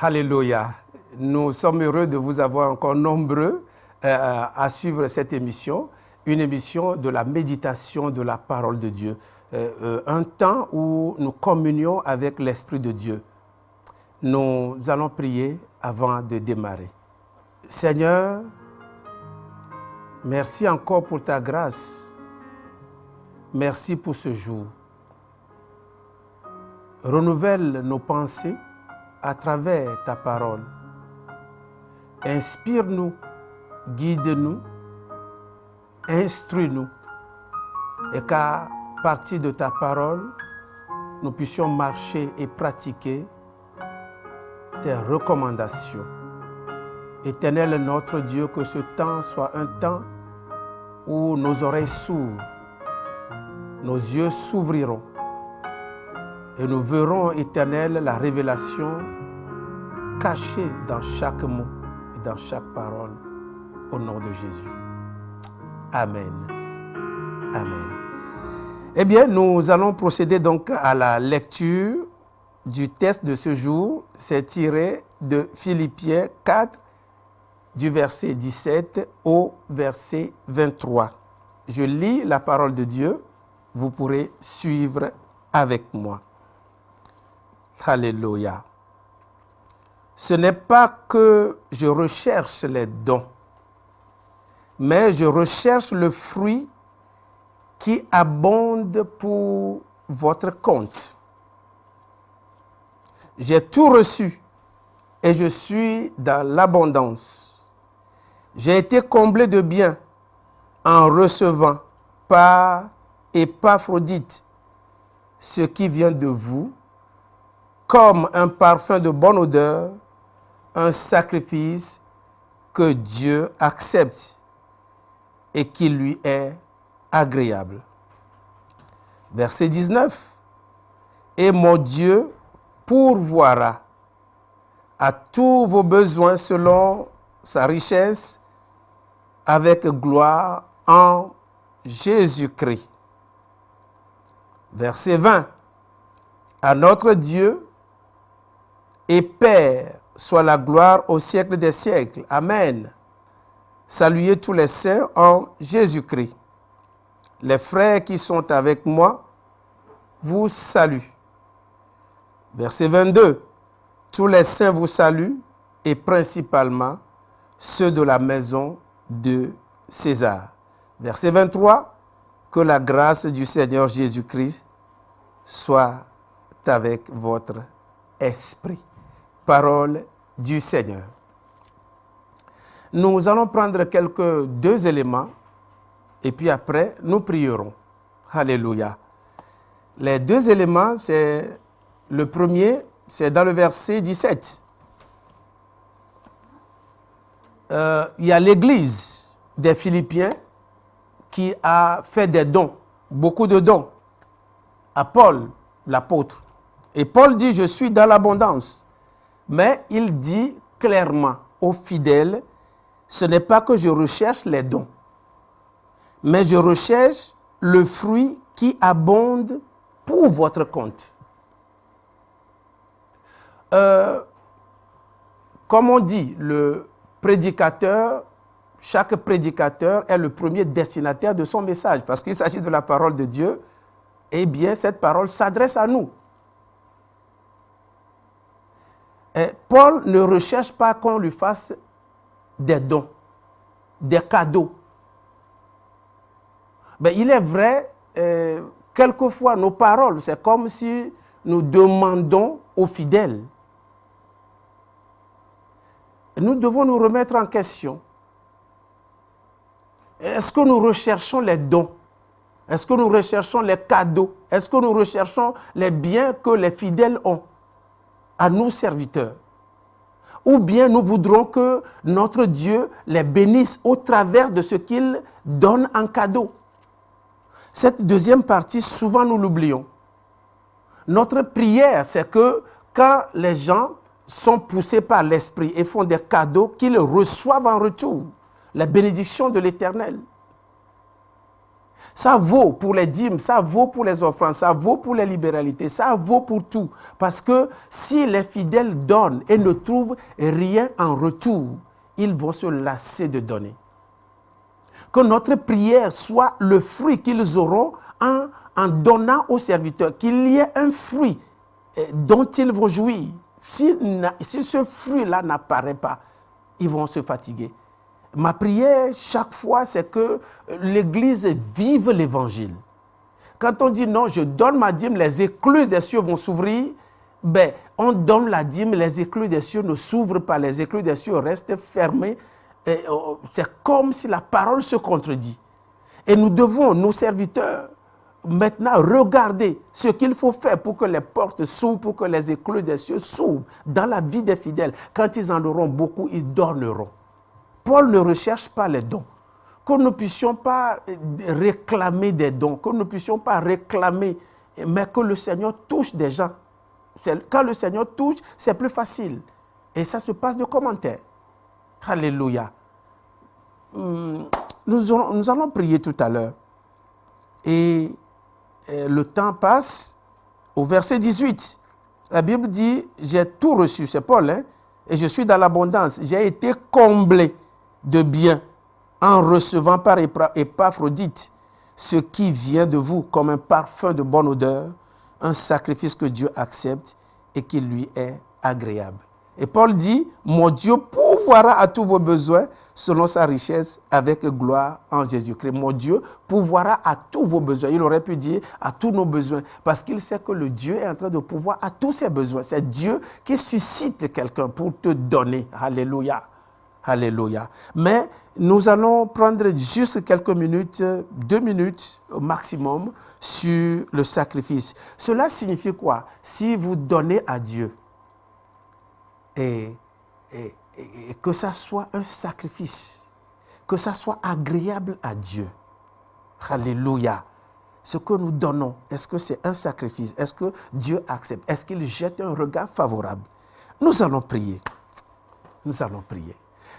Alléluia. Nous sommes heureux de vous avoir encore nombreux à suivre cette émission, une émission de la méditation de la parole de Dieu, un temps où nous communions avec l'Esprit de Dieu. Nous allons prier avant de démarrer. Seigneur, merci encore pour ta grâce. Merci pour ce jour. Renouvelle nos pensées à travers ta parole. Inspire-nous, guide-nous, instruis-nous, et qu'à partir de ta parole, nous puissions marcher et pratiquer tes recommandations. Éternel notre Dieu, que ce temps soit un temps où nos oreilles s'ouvrent, nos yeux s'ouvriront, et nous verrons, Éternel, la révélation cachée dans chaque mot et dans chaque parole, au nom de Jésus. Amen. Amen. Eh bien, nous allons procéder donc à la lecture du texte de ce jour. C'est tiré de Philippiens 4, du verset 17 au verset 23. Je lis la parole de Dieu. Vous pourrez suivre avec moi. Alléluia. Ce n'est pas que je recherche les dons, mais je recherche le fruit qui abonde pour votre compte. J'ai tout reçu et je suis dans l'abondance. J'ai été comblé de biens en recevant par Épaphrodite ce qui vient de vous, comme un parfum de bonne odeur, un sacrifice que Dieu accepte et qui lui est agréable. Verset 19. Et mon Dieu pourvoira à tous vos besoins selon sa richesse avec gloire en Jésus-Christ. Verset 20. À notre Dieu et Père soit la gloire au siècle des siècles. Amen. Saluez tous les saints en Jésus-Christ. Les frères qui sont avec moi vous saluent. Verset 22. Tous les saints vous saluent et principalement ceux de la maison de César. Verset 23. Que la grâce du Seigneur Jésus-Christ soit avec votre esprit. Parole du Seigneur. Nous allons prendre deux éléments et puis après, nous prierons. Alléluia. Les deux éléments, c'est le premier, c'est dans le verset 17. Il y a l'église des Philippiens qui a fait des dons, beaucoup de dons, à Paul, l'apôtre. Et Paul dit, je suis dans l'abondance. Mais il dit clairement aux fidèles, ce n'est pas que je recherche les dons, mais je recherche le fruit qui abonde pour votre compte. Comme on dit, chaque prédicateur est le premier destinataire de son message, parce qu'il s'agit de la parole de Dieu. Eh bien, cette parole s'adresse à nous. Et Paul ne recherche pas qu'on lui fasse des dons, des cadeaux. Mais il est vrai, quelquefois nos paroles, c'est comme si nous demandons aux fidèles. Nous devons nous remettre en question. Est-ce que nous recherchons les dons? Est-ce que nous recherchons les cadeaux? Est-ce que nous recherchons les biens que les fidèles ont à nous serviteurs? Ou bien nous voudrons que notre Dieu les bénisse au travers de ce qu'il donne en cadeau? Cette deuxième partie, souvent nous l'oublions. Notre prière, c'est que quand les gens sont poussés par l'Esprit et font des cadeaux, qu'ils reçoivent en retour les bénédictions de l'Éternel. Ça vaut pour les dîmes, ça vaut pour les offrandes, ça vaut pour les libéralités, ça vaut pour tout. Parce que si les fidèles donnent et ne trouvent rien en retour, ils vont se lasser de donner. Que notre prière soit le fruit qu'ils auront en donnant aux serviteurs, qu'il y ait un fruit dont ils vont jouir. Si ce fruit-là n'apparaît pas, ils vont se fatiguer. Ma prière, chaque fois, c'est que l'Église vive l'Évangile. Quand on dit non, je donne ma dîme, les écluses des cieux vont s'ouvrir, ben, on donne la dîme, les écluses des cieux ne s'ouvrent pas, les écluses des cieux restent fermées. C'est comme si la parole se contredit. Et nous devons, nos serviteurs, maintenant regarder ce qu'il faut faire pour que les portes s'ouvrent, pour que les écluses des cieux s'ouvrent dans la vie des fidèles. Quand ils en auront beaucoup, ils donneront. Paul ne recherche pas les dons. Que nous ne puissions pas réclamer des dons, que nous ne puissions pas réclamer, mais que le Seigneur touche des gens. Quand le Seigneur touche, c'est plus facile. Et ça se passe de commentaires. Alléluia. Nous allons prier tout à l'heure. Et le temps passe. Au verset 18, la Bible dit, j'ai tout reçu, c'est Paul, hein, et je suis dans l'abondance. J'ai été comblé de biens en recevant par Épaphrodite ce qui vient de vous comme un parfum de bonne odeur, un sacrifice que Dieu accepte et qui lui est agréable. Et Paul dit, mon Dieu pourvoira à tous vos besoins selon sa richesse avec gloire en Jésus-Christ. Mon Dieu pourvoira à tous vos besoins. Il aurait pu dire à tous nos besoins parce qu'il sait que le Dieu est en train de pourvoir à tous ses besoins. C'est Dieu qui suscite quelqu'un pour te donner. Alléluia. Alléluia. Mais nous allons prendre juste quelques minutes, 2 minutes au maximum sur le sacrifice. Cela signifie quoi? Si vous donnez à Dieu, et que ça soit un sacrifice, que ça soit agréable à Dieu. Alléluia. Ce que nous donnons, est-ce que c'est un sacrifice? Est-ce que Dieu accepte? Est-ce qu'il jette un regard favorable? Nous allons prier. Nous allons prier.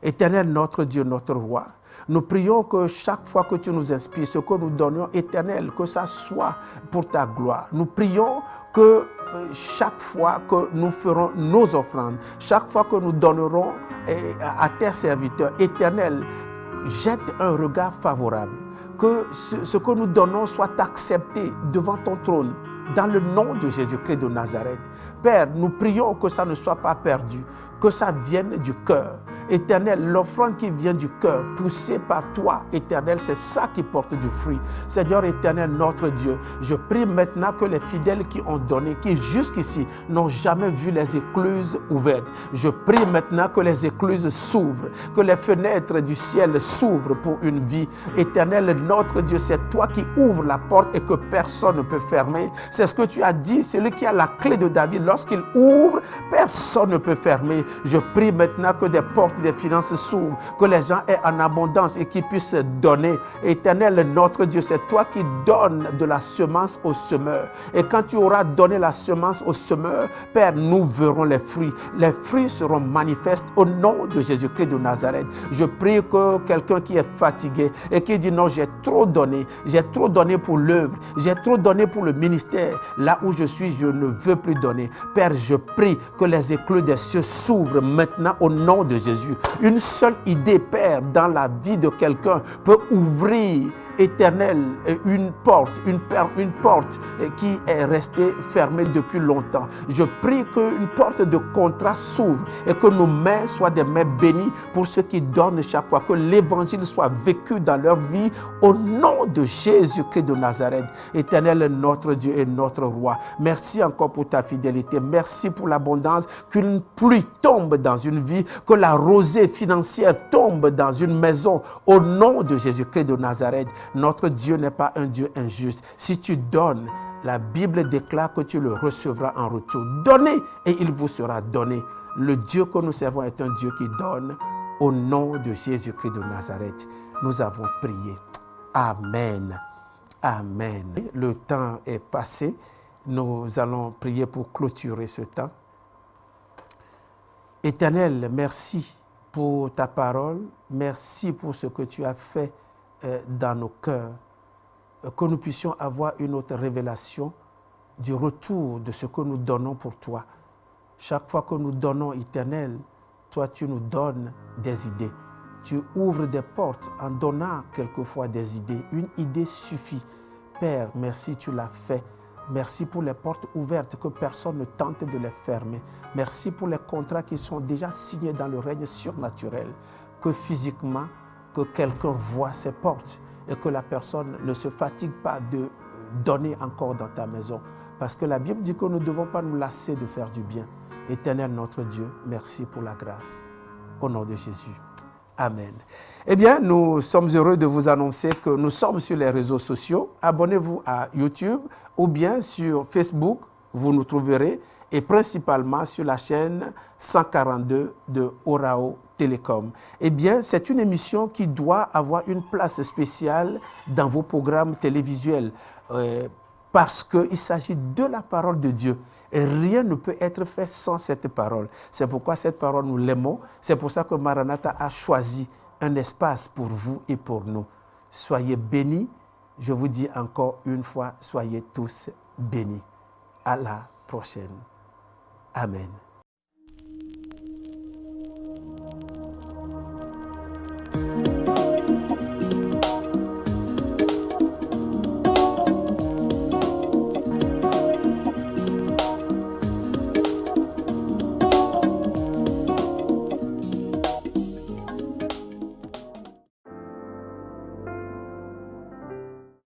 Éternel, notre Dieu, notre roi, nous prions que chaque fois que tu nous inspires, ce que nous donnons, Éternel, que ça soit pour ta gloire. Nous prions que chaque fois que nous ferons nos offrandes, chaque fois que nous donnerons à tes serviteurs, Éternel, jette un regard favorable. Que ce que nous donnons soit accepté devant ton trône, dans le nom de Jésus-Christ de Nazareth. Père, nous prions que ça ne soit pas perdu, que ça vienne du cœur. Éternel, l'offrande qui vient du cœur, poussée par toi, Éternel, c'est ça qui porte du fruit. Seigneur éternel, notre Dieu, je prie maintenant que les fidèles qui ont donné, qui jusqu'ici n'ont jamais vu les écluses ouvertes, je prie maintenant que les écluses s'ouvrent, que les fenêtres du ciel s'ouvrent pour une vie. Éternel, notre Dieu, c'est toi qui ouvres la porte et que personne ne peut fermer. C'est ce que tu as dit, celui qui a la clé de David, lorsqu'il ouvre, personne ne peut fermer. Je prie maintenant que des portes des finances s'ouvrent, que les gens aient en abondance et qu'ils puissent donner. Éternel, notre Dieu, c'est toi qui donnes de la semence au semeur. Et quand tu auras donné la semence au semeur, Père, nous verrons les fruits. Les fruits seront manifestes au nom de Jésus-Christ de Nazareth. Je prie que quelqu'un qui est fatigué et qui dit non, j'ai trop donné pour l'œuvre, j'ai trop donné pour le ministère. Là où je suis, je ne veux plus donner. Père, je prie que les écluses des cieux s'ouvrent maintenant au nom de Jésus. Une seule idée, Père, dans la vie de quelqu'un peut ouvrir, Éternel, une porte qui est restée fermée depuis longtemps. Je prie qu'une porte de contrat s'ouvre et que nos mains soient des mains bénies pour ceux qui donnent chaque fois, que l'évangile soit vécu dans leur vie au nom de Jésus-Christ de Nazareth. Éternel, notre Dieu et notre roi, merci encore pour ta fidélité. Merci pour l'abondance, qu'une pluie tombe dans une vie, que la rosée financière tombe dans une maison au nom de Jésus-Christ de Nazareth. Notre Dieu n'est pas un Dieu injuste. Si tu donnes, la Bible déclare que tu le recevras en retour. Donnez et il vous sera donné. Le Dieu que nous servons est un Dieu qui donne. Au nom de Jésus-Christ de Nazareth, nous avons prié. Amen. Amen. Le temps est passé. Nous allons prier pour clôturer ce temps. Éternel, merci pour ta parole. Merci pour ce que tu as fait dans nos cœurs. que nous puissions avoir une autre révélation du retour de ce que nous donnons pour toi. Chaque fois que nous donnons, Éternel, toi tu nous donnes des idées. Tu ouvres des portes en donnant quelquefois des idées. Une idée suffit. Père, merci, tu l'as fait. Merci pour les portes ouvertes que personne ne tente de les fermer. Merci pour les contrats qui sont déjà signés dans le règne surnaturel. Que physiquement, que quelqu'un voit ces portes et que la personne ne se fatigue pas de donner encore dans ta maison. Parce que la Bible dit que nous ne devons pas nous lasser de faire du bien. Éternel notre Dieu, merci pour la grâce. Au nom de Jésus. Amen. Eh bien, nous sommes heureux de vous annoncer que nous sommes sur les réseaux sociaux. Abonnez-vous à YouTube ou bien sur Facebook, vous nous trouverez, et principalement sur la chaîne 142 de Orao Télécom. Eh bien, c'est une émission qui doit avoir une place spéciale dans vos programmes télévisuels parce qu'il s'agit de la parole de Dieu. Et rien ne peut être fait sans cette parole. C'est pourquoi cette parole, nous l'aimons. C'est pour ça que Maranatha a choisi un espace pour vous et pour nous. Soyez bénis. Je vous dis encore une fois, soyez tous bénis. À la prochaine. Amen.